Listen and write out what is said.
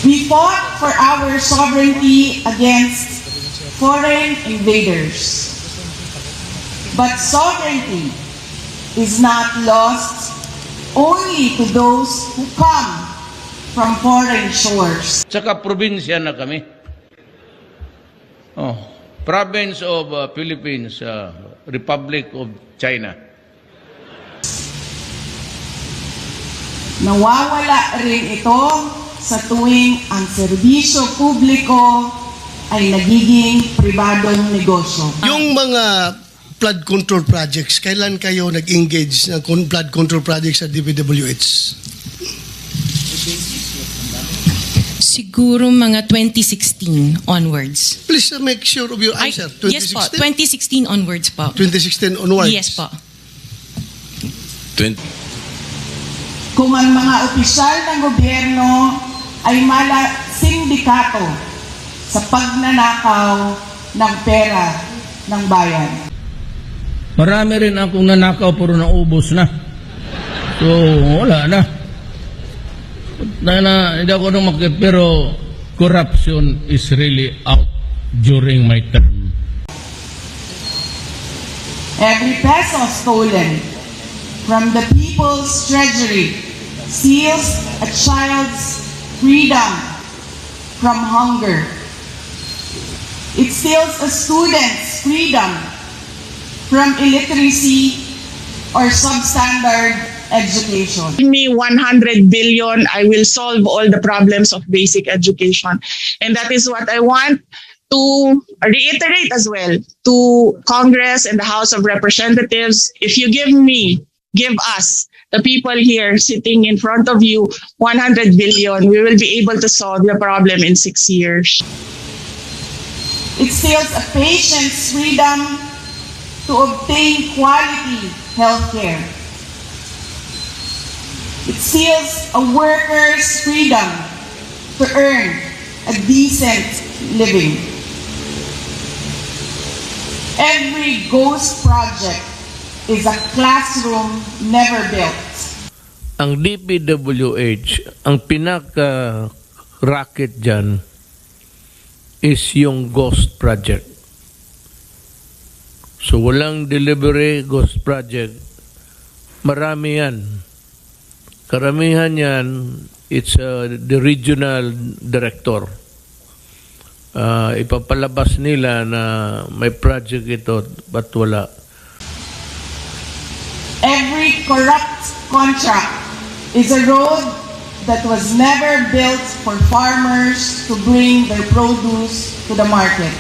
We fought for our sovereignty against foreign invaders. But sovereignty is not lost only to those who come from foreign shores. Saka probinsya na kami. Province of Philippines, Republic of China. Nawawala rin ito sa tuwing ang serbisyo publiko ay nagiging pribadong negosyo. Yung mga flood control projects, kailan kayo nag-engage ng flood control projects sa DPWH? Siguro mga 2016 onwards. Please make sure of your answer. Yes po, 2016 onwards po. 2016 onwards? Yes po. Kung ang mga opisyal ng gobyerno ay sindikato sa pagnanakaw ng pera ng bayan. Marami rin akong nanakaw pero naubos na. So, wala na. Hindi ako nang pero corruption is really out during my term. Every peso stolen from the people's treasury steals a child's freedom from hunger. It steals a student's freedom from illiteracy or substandard education. Give me 100 billion, I will solve all the problems of basic education. And that is what I want to reiterate as well to Congress and the House of Representatives. If you give us, the people here sitting in front of you, 100 billion, we will be able to solve the problem in 6 years. It steals a patient's freedom to obtain quality health care. It steals a worker's freedom to earn a decent living. Every ghost project is a classroom never built. Ang DPWH, ang pinaka-racket dyan is yung ghost project. So walang delivery ghost project. Marami yan. Karamihan yan, it's the regional director. Ipapalabas nila na may project ito, but wala. Every corrupt contract is a road that was never built for farmers to bring their produce to the market.